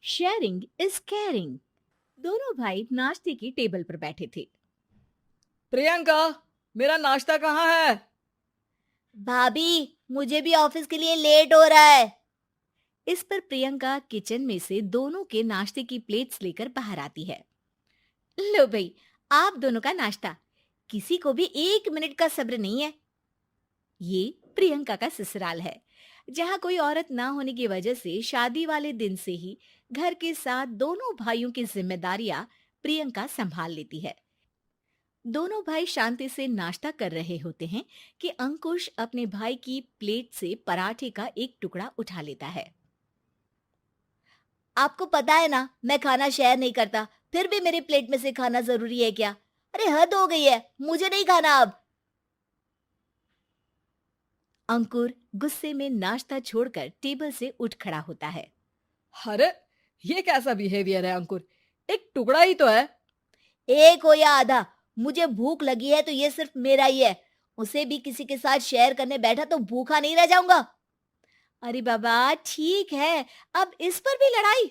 Sharing is caring. दोनों भाई नाश्ते की टेबल पर बैठे थे। प्रियंका, मेरा नाश्ता कहाँ है? भाभी, मुझे भी ऑफिस के लिए लेट हो रहा है। इस पर प्रियंका किचन में से दोनों के नाश्ते की प्लेट्स लेकर बाहर आती है। लो भाई, आप दोनों का नाश्ता। किसी को भी 1 मिनट का सब्र नहीं है। ये प्रियंका का ससुराल है, जहाँ कोई औरत ना होने की वजह से शादी वाले दिन से ही घर के साथ दोनों भाइयों की जिम्मेदारियां प्रियंका संभाल लेती है। दोनों भाई शांति से नाश्ता कर रहे होते हैं कि अंकुश अपने भाई की प्लेट से पराठे का एक टुकड़ा उठा लेता है। आपको पता है ना, मैं खाना शेयर नहीं करता, फिर भी मेरी प्लेट में से खाना जरूरी है क्या? अरे हद हो गई है, मुझे नहीं खाना अब। अंकुर गुस्से में नाश्ता छोड़कर टेबल से उठ खड़ा होता है। अरे, ये कैसा बिहेवियर है अंकुर? एक टुकड़ा ही तो है। एक हो या आधा, मुझे भूख लगी है तो ये सिर्फ मेरा ही है। उसे भी किसी के साथ शेयर करने बैठा तो भूखा नहीं रह जाऊंगा। अरे बाबा ठीक है, अब इस पर भी लड़ाई।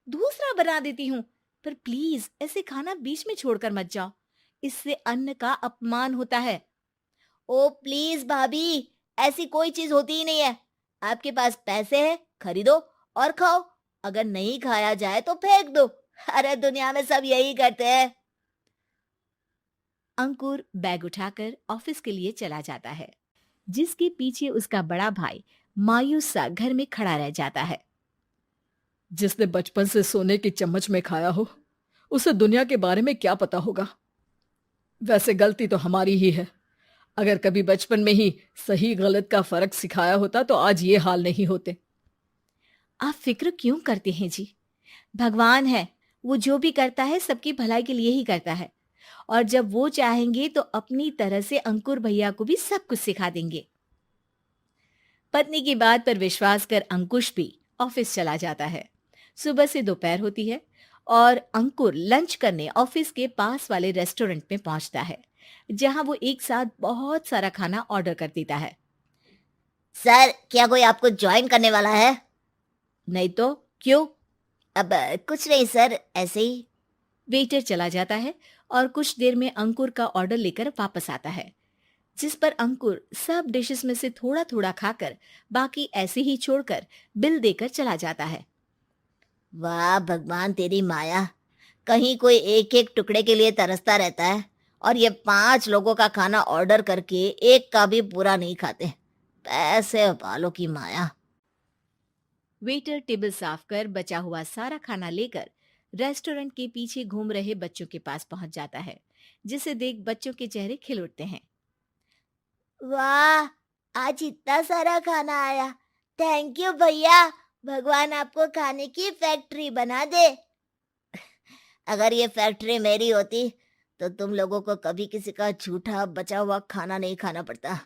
दूसरा बना देती हूँ, पर प्लीज ऐसे खाना बीच में छोड़कर मत जाओ। इससे अन्न का अपमान होता है। ओ प्लीज भाभी, ऐसी कोई चीज होती ही नहीं है। आपके पास पैसे हैं, खरीदो और खाओ। अगर नहीं खाया जाए तो फेंक दो। अरे दुनिया में सब यही करते हैं। अंकुर बैग उठाकर ऑफिस के लिए चला जाता है, जिसके पीछे उसका बड़ा भाई मायूस सा घर में खड़ा रह जाता है। जिसने बचपन से सोने की चम्मच में खाया हो, उसे दुनिया के बारे में क्या पता होगा। वैसे गलती तो हमारी ही है। अगर कभी बचपन में ही सही गलत का फर्क सिखाया होता तो आज ये हाल नहीं होते। आप फिक्र क्यों करते हैं जी? भगवान है, वो जो भी करता है सबकी भलाई के लिए ही करता है। और जब वो चाहेंगे तो अपनी तरह से अंकुर भैया को भी सब कुछ सिखा देंगे। पत्नी की बात पर विश्वास कर अंकुश भी ऑफिस चला जाता है। सुबह से दोपहर होती है और अंकुर लंच करने ऑफिस के पास वाले रेस्टोरेंट में पहुंचता है, जहां वो एक साथ बहुत सारा खाना ऑर्डर कर देता है। सर, क्या कोई आपको ज्वाइन करने वाला है? नहीं तो क्यों? अब कुछ नहीं सर, ऐसे ही। वेटर चला जाता है और कुछ देर में अंकुर का ऑर्डर लेकर वापस आता है, जिस पर अंकुर सब डिशेस में से थोड़ा थोड़ा खाकर बाकी ऐसे ही छोड़कर बिल देकर चला जाता है। वाह भगवान, तेरी माया। कहीं कोई एक एक टुकड़े के लिए तरसता रहता है और ये 5 लोगों का खाना ऑर्डर करके एक का भी पूरा नहीं खाते। पैसे वालों की माया। वेटर टेबल साफ कर बचा हुआ सारा खाना लेकर रेस्टोरेंट के पीछे घूम रहे बच्चों के पास पहुंच जाता है, जिसे देख बच्चों के चेहरे खिल उठते हैं। वाह, आज इतना सारा खाना आया। थैंक यू भैया। भगवान आपको खाने की फैक्ट्री बना दे। अगर ये फैक्ट्री मेरी होती तो तुम लोगों को कभी किसी का झूठा बचा हुआ खाना नहीं खाना पड़ता।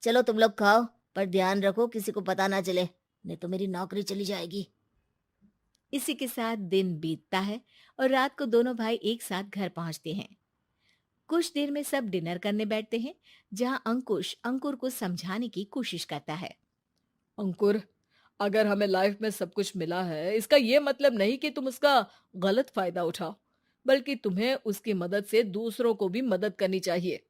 चलो तुम लोग खाओ, पर ध्यान रखो किसी को पता ना चले, नहीं तो मेरी नौकरी चली जाएगी। इसी के साथ दिन बीतता है और रात को दोनों भाई एक साथ घर पहुंचते हैं। कुछ देर में सब डिनर करने बैठते हैं, जहां अंकुश अंकुर को समझाने की कोशिश करता है। अंकुर, अगर हमें लाइफ में सब कुछ मिला है, इसका ये मतलब नहीं कि तुम उसका गलत फायदा उठाओ, बल्कि तुम्हें उसकी मदद से दूसरों को भी मदद करनी चाहिए।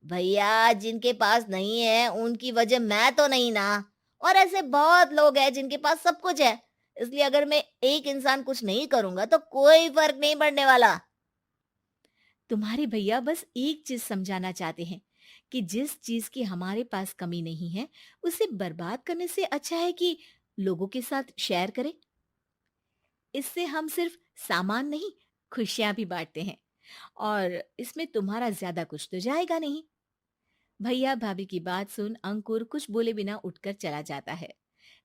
भैया, जिनके पास नहीं है उनकी वजह मैं तो नहीं ना। और ऐसे बहुत लोग हैं जिनके पास सब कुछ है। इसलिए अगर मैं एक इंसान कुछ नहीं करूंगा तो कोई फर्क नहीं पड़ने वाला। तुम्हारे भैया बस एक चीज समझाना चाहते हैं कि जिस चीज की हमारे पास कमी नहीं है, उसे बर्बाद करने से अच्छा है कि लोगों के साथ शेयर करें। इससे हम सिर्फ सामान नहीं, खुशियां भी बांटते हैं, और इसमें तुम्हारा ज्यादा कुछ तो जाएगा नहीं। भैया भाभी की बात सुन अंकुर कुछ बोले बिना उठकर चला जाता है।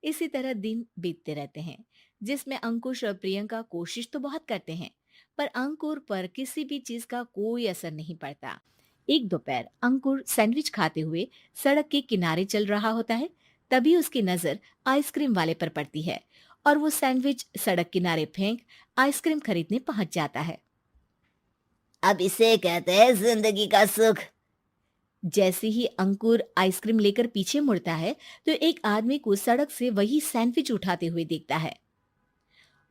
इसी तरह दिन बीतते रहते हैं, जिसमें अंकुश और प्रियंका कोशिश तो बहुत करते हैं, पर अंकुर पर किसी भी चीज का कोई असर नहीं पड़ता। एक दोपहर अंकुर सैंडविच खाते हुए सड़क के किनारे चल रहा होता है। तभी उसकी नजर आइसक्रीम वाले पर पड़ती है और वो सैंडविच सड़क किनारे फेंक आइसक्रीम खरीदने पहुंच जाता है। अब इसे कहते हैं जिंदगी का सुख। जैसे ही अंकुर आइसक्रीम लेकर पीछे मुड़ता है, तो एक आदमी को सड़क से वही सैंडविच उठाते हुए देखता है।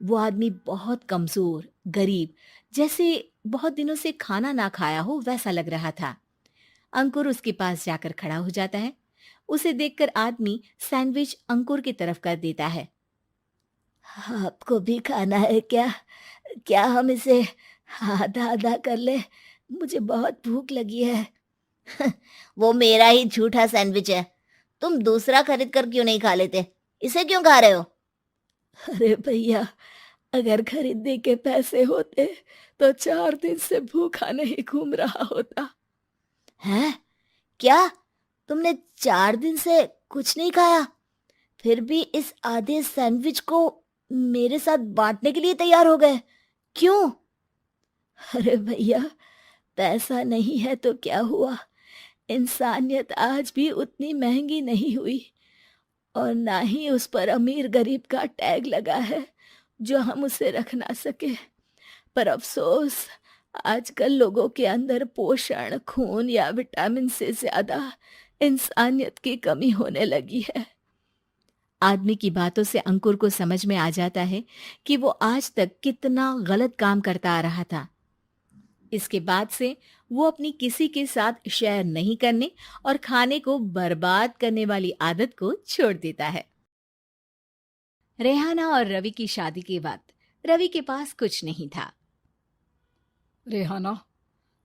वो आदमी बहुत कमजोर, गरीब, जैसे बहुत दिनों से खाना ना खाया हो वैसा लग रहा था। अंकुर उसके पास जाकर खड़ा हो जाता है। उसे देखकर आदमी सैंडविच अंकुर की तरफ कर देता है। आपको भी खाना है क्या? क्या हम इसे आधा आधा कर ले? मुझे बहुत भूख लगी है। वो मेरा ही झूठा सैंडविच है। तुम दूसरा खरीद कर क्यों नहीं खा लेते? इसे क्यों खा रहे हो? अरे भैया, अगर खरीदने के पैसे होते तो 4 दिन से भूखा नहीं घूम रहा होता। हैं? क्या? तुमने 4 दिन से कुछ नहीं खाया, फिर भी इस आधे सैंडविच को मेरे साथ बांटने के लिए तैयार हो गए? क्यों? अरे भैया, पैसा नहीं है तो क्या हुआ, इंसानियत आज भी उतनी महंगी नहीं हुई, और ना ही उस पर अमीर गरीब का टैग लगा है जो हम उसे रख ना सके। पर अफसोस, आजकल लोगों के अंदर पोषण, खून या विटामिन से ज्यादा इंसानियत की कमी होने लगी है। आदमी की बातों से अंकुर को समझ में आ जाता है कि वो आज तक कितना गलत काम करता आ रहा था। इसके बाद से वो अपनी किसी के साथ शेयर नहीं करने और खाने को बर्बाद करने वाली आदत को छोड़ देता है। रेहाना और रवि की शादी के बाद रवि के पास कुछ नहीं था। रेहाना,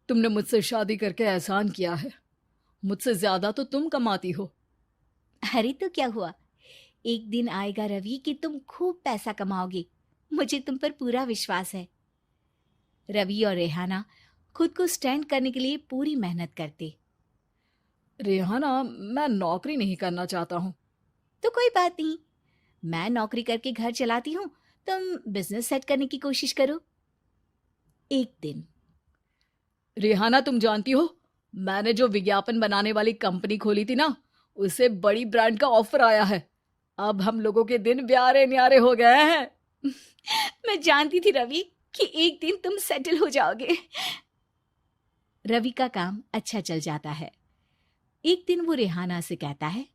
तुमने मुझसे शादी करके एहसान किया है। मुझसे ज्यादा तो तुम कमाती हो। अरे तो क्या हुआ, एक दिन आएगा रवि कि तुम खूब पैसा कमाओगे। मुझे तुम पर पूरा विश्वास है। रवि और रेहाना खुद को स्टैंड करने के लिए पूरी मेहनत करते। रेहाना, मैं नौकरी नहीं करना चाहता हूँ। तो कोई बात नहीं, मैं नौकरी करके घर चलाती हूँ, तुम बिजनेस सेट करने की कोशिश करो। एक दिन रेहाना, तुम जानती हो, मैंने जो विज्ञापन बनाने वाली कंपनी खोली थी ना, उसे बड़ी ब्रांड का ऑफर आया है। अब हम लोगों के दिन ब्यारे न्यारे हो गए हैं। मैं जानती थी रवि कि एक दिन तुम सेटल हो जाओगे। रवि का काम अच्छा चल जाता है। एक दिन वो रेहाना से कहता है,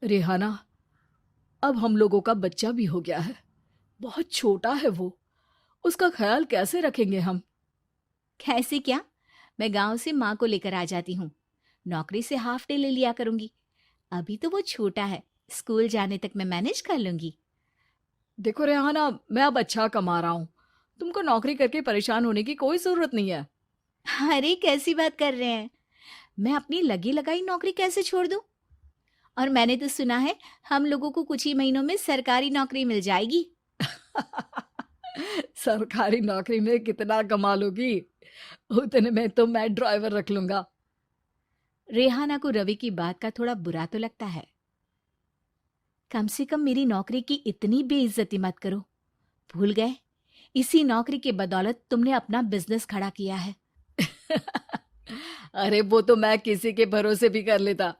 रेहाना, अब हम लोगों का बच्चा भी हो गया है। बहुत छोटा है वो, उसका ख्याल कैसे रखेंगे हम? कैसे क्या, मैं गांव से माँ को लेकर आ जाती हूँ। नौकरी से हाफ डे ले लिया करूंगी। अभी तो वो छोटा है, स्कूल जाने तक मैं मैनेज कर लूंगी। देखो रेहाना, मैं अब अच्छा कमा रहा हूँ। तुमको नौकरी करके परेशान होने की कोई जरूरत नहीं है। अरे कैसी बात कर रहे हैं, मैं अपनी लगी लगाई नौकरी कैसे छोड़ दूं? और मैंने तो सुना है हम लोगों को कुछ ही महीनों में सरकारी नौकरी मिल जाएगी। सरकारी नौकरी में कितना कमा लोगी? उतने में तो मैं ड्राइवर रख लूंगा। रेहाना को रवि की बात का थोड़ा बुरा तो लगता है। कम से कम मेरी नौकरी की इतनी बेइज्जती मत करो। भूल गए, इसी नौकरी के बदौलत तुमने अपना बिजनेस खड़ा किया है। अरे वो तो मैं किसी के भरोसे भी कर लेता।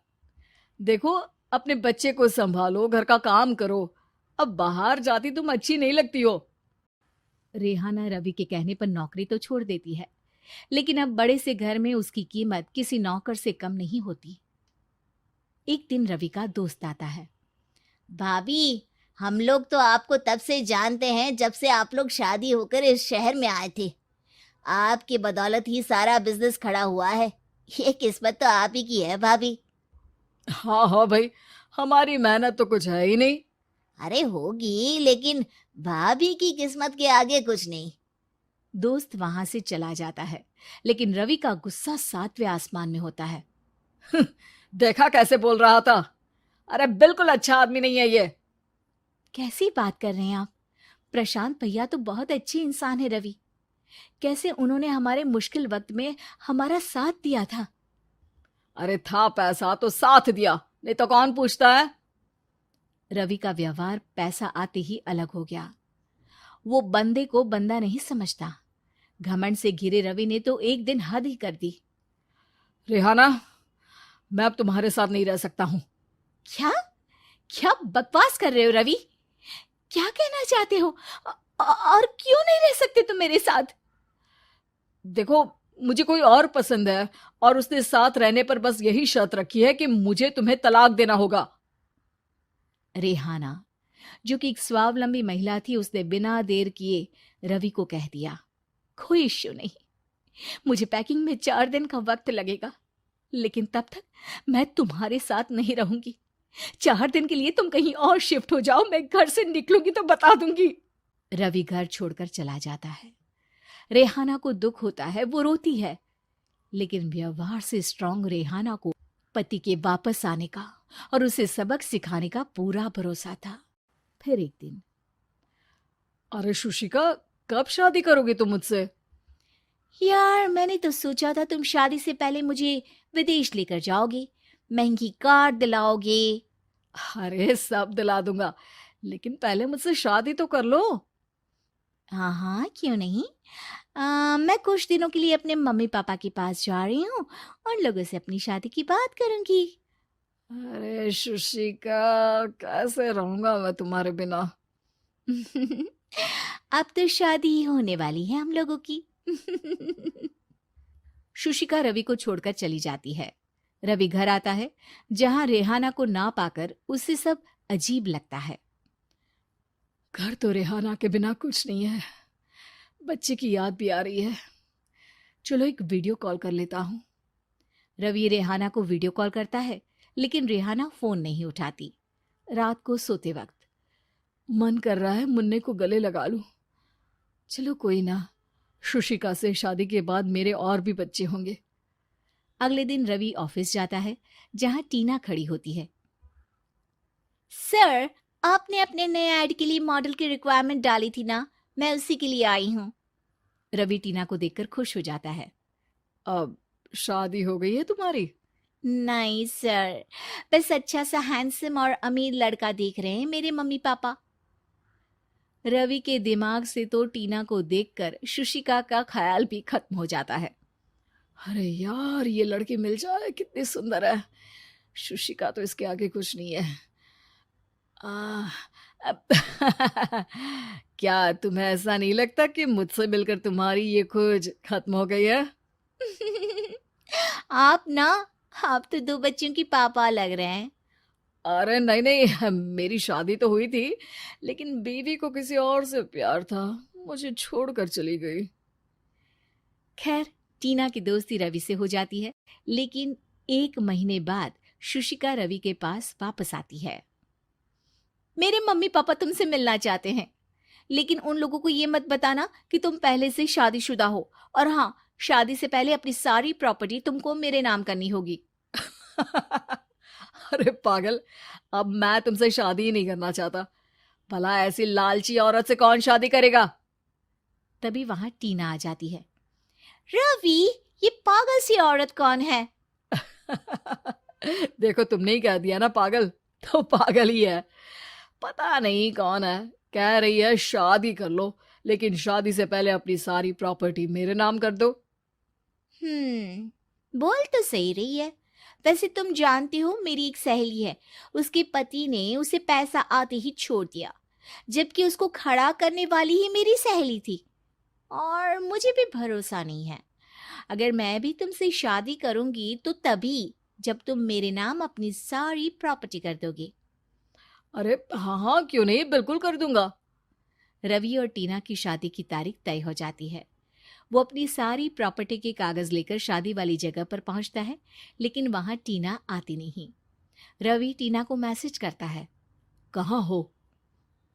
देखो, अपने बच्चे को संभालो, घर का काम करो। अब बाहर जाती तुम अच्छी नहीं लगती हो। रेहाना रवि के कहने पर नौकरी तो छोड़ देती है, लेकिन अब बड़े से घर में उसकी कीमत किसी नौकर से कम नहीं होती। एक दिन रवि का दोस्त आता है। भाभी, हम लोग तो आपको तब से जानते हैं जब से आप लोग शादी होकर इस शहर में आए थे। आपकी बदौलत ही सारा बिजनेस खड़ा हुआ है। ये किस्मत तो आप ही की है भाभी। हाँ हाँ भाई, हमारी मेहनत तो कुछ है ही नहीं। अरे होगी, लेकिन भाभी की किस्मत के आगे कुछ नहीं। दोस्त वहां से चला जाता है, लेकिन रवि का गुस्सा 7वें आसमान में होता है। देखा कैसे बोल रहा था? अरे बिल्कुल अच्छा आदमी नहीं है ये। कैसी बात कर रहे हैं आप? प्रशांत भैया तो बहुत अच्छे इंसान है रवि। कैसे उन्होंने हमारे मुश्किल वक्त में हमारा साथ दिया था। अरे था पैसा तो साथ दिया, नहीं तो कौन पूछता है? रवि का व्यवहार पैसा आते ही अलग हो गया। वो बंदे को बंदा नहीं समझता। घमंड से घिरे रवि ने तो एक दिन हद ही कर दी। रेहाना, मैं अब तुम्हारे साथ नहीं रह सकता हूँ। क्या क्या बकवास कर रहे हो रवि? क्या कहना चाहते हो? और क्यों नहीं रह सकते तुम मेरे साथ? देखो, मुझे कोई और पसंद है, और उसने साथ रहने पर बस यही शर्त रखी है कि मुझे तुम्हें तलाक देना होगा। रेहाना, जो कि एक स्वावलंबी महिला थी, उसने बिना देर किए रवि को कह दिया, कोई इश्यू नहीं, मुझे पैकिंग में 4 दिन का वक्त लगेगा, लेकिन तब तक मैं तुम्हारे साथ नहीं रहूंगी। 4 दिन के लिए तुम कहीं और शिफ्ट हो जाओ, मैं घर से निकलूंगी तो बता दूंगी। रवि घर छोड़कर चला जाता है। रेहाना को दुख होता है, वो रोती है, लेकिन व्यवहार से स्ट्रांग रेहाना को पति के वापस आने का और उसे सबक सिखाने का पूरा भरोसा था। फिर एक दिन, अरे शुशिका, कब शादी करोगे तुम मुझसे? यार मैंने तो सोचा था तुम शादी से पहले मुझे विदेश लेकर जाओगे, महंगी कार दिलाओगे। अरे सब दिला दूंगा, लेकिन पहले मुझसे शादी तो कर लो। हाँ हाँ, क्यों नहीं। मैं कुछ दिनों के लिए अपने मम्मी पापा के पास जा रही हूँ और लोगों से अपनी शादी की बात करूंगी। अरे शुशिका, कैसे रहूंगा मैं तुम्हारे बिना? अब तो शादी ही होने वाली है हम लोगों की। शुशिका रवि को छोड़कर चली जाती है। रवि घर आता है, जहां रेहाना को ना पाकर उसे सब अजीब लगता है। घर तो रेहाना के बिना कुछ नहीं है, बच्चे की याद भी आ रही है। चलो एक वीडियो कॉल कर लेता हूँ। रवि रेहाना को वीडियो कॉल करता है, लेकिन रेहाना फोन नहीं उठाती। रात को सोते वक्त मन कर रहा है मुन्ने को गले लगा लूं। चलो कोई ना, शुशिका से शादी के बाद मेरे और भी बच्चे होंगे। अगले दिन रवि ऑफिस जाता है, जहां टीना खड़ी होती है। सर, आपने अपने नए ऐड के लिए मॉडल की रिक्वायरमेंट डाली थी ना, मैं उसी के लिए आई हूँ। रवि टीना को देखकर खुश हो जाता है। अब शादी हो गई है तुम्हारी? नहीं सर, बस अच्छा सा हैंडसम और अमीर लड़का देख रहे हैं मेरे मम्मी पापा। रवि के दिमाग से तो टीना को देखकर शुशिका का ख्याल भी खत्म हो जाता है। अरे यार, ये लड़की मिल जाए कितनी सुंदर है। शुशिका तो इसके आगे कुछ नहीं है। अब क्या तुम्हें ऐसा नहीं लगता कि मुझसे मिलकर तुम्हारी ये खोज खत्म हो गई है? आप तो 2 बच्चों की पापा लग रहे हैं। अरे नहीं नहीं, मेरी शादी तो हुई थी, लेकिन बीवी को किसी और से प्यार था, मुझे छोड़कर चली गई। खैर, टीना की दोस्ती रवि से हो जाती है, लेकिन 1 महीने बाद शुशिका रवि के पास वापस आती है। मेरे मम्मी पापा तुमसे मिलना चाहते हैं, लेकिन उन लोगों को ये मत बताना कि तुम पहले से शादीशुदा हो, और हाँ, शादी से पहले अपनी सारी प्रॉपर्टी तुमको मेरे नाम करनी होगी। अरे पागल, अब मैं तुमसे शादी ही नहीं करना चाहता। भला ऐसी लालची औरत से कौन शादी करेगा? तभी वहां टीना आ जाती है। रवि, ये पागल सी औरत कौन है? देखो, तुमने ही कह दिया ना पागल, तो पागल ही है। पता नहीं कौन है, कह रही है शादी कर लो, लेकिन शादी से पहले अपनी सारी प्रॉपर्टी मेरे नाम कर दो। बोल तो सही रही है। वैसे तुम जानती हो, मेरी एक सहेली है, उसके पति ने उसे पैसा आते ही छोड़ दिया, जबकि उसको खड़ा करने वाली ही मेरी सहेली थी। और मुझे भी भरोसा नहीं है, अगर मैं भी तुमसे शादी करूंगी तो तभी जब तुम मेरे नाम अपनी सारी प्रॉपर्टी कर दोगे। अरे हाँ हाँ, क्यों नहीं, बिल्कुल कर दूंगा। रवि और टीना की शादी की तारीख तय हो जाती है। वो अपनी सारी प्रॉपर्टी के कागज लेकर शादी वाली जगह पर पहुंचता है, लेकिन वहां टीना आती नहीं। रवि टीना को मैसेज करता है, कहाँ हो?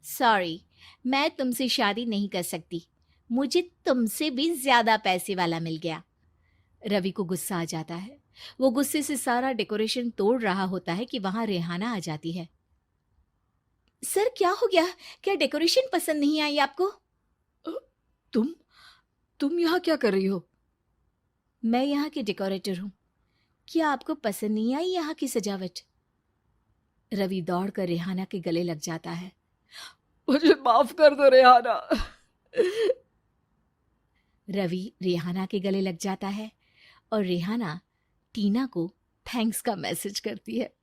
सॉरी, मैं तुमसे शादी नहीं कर सकती, मुझे तुमसे भी ज्यादा पैसे वाला मिल गया। रवि को गुस्सा आ जाता है। वो गुस्से से सारा डेकोरेशन तोड़ रहा होता है कि वहां रेहाना आ जाती है। सर, क्या हो गया? क्या डेकोरेशन पसंद नहीं आई आपको? अ, तुम यहाँ क्या कर रही हो? मैं यहाँ की डेकोरेटर हूँ। क्या आपको पसंद नहीं आई यहाँ की सजावट? रवि दौड़कर रेहाना के गले लग जाता है। मुझे माफ कर दो रेहाना। रवि रेहाना के गले लग जाता है और रेहाना टीना को थैंक्स का मैसेज करती है।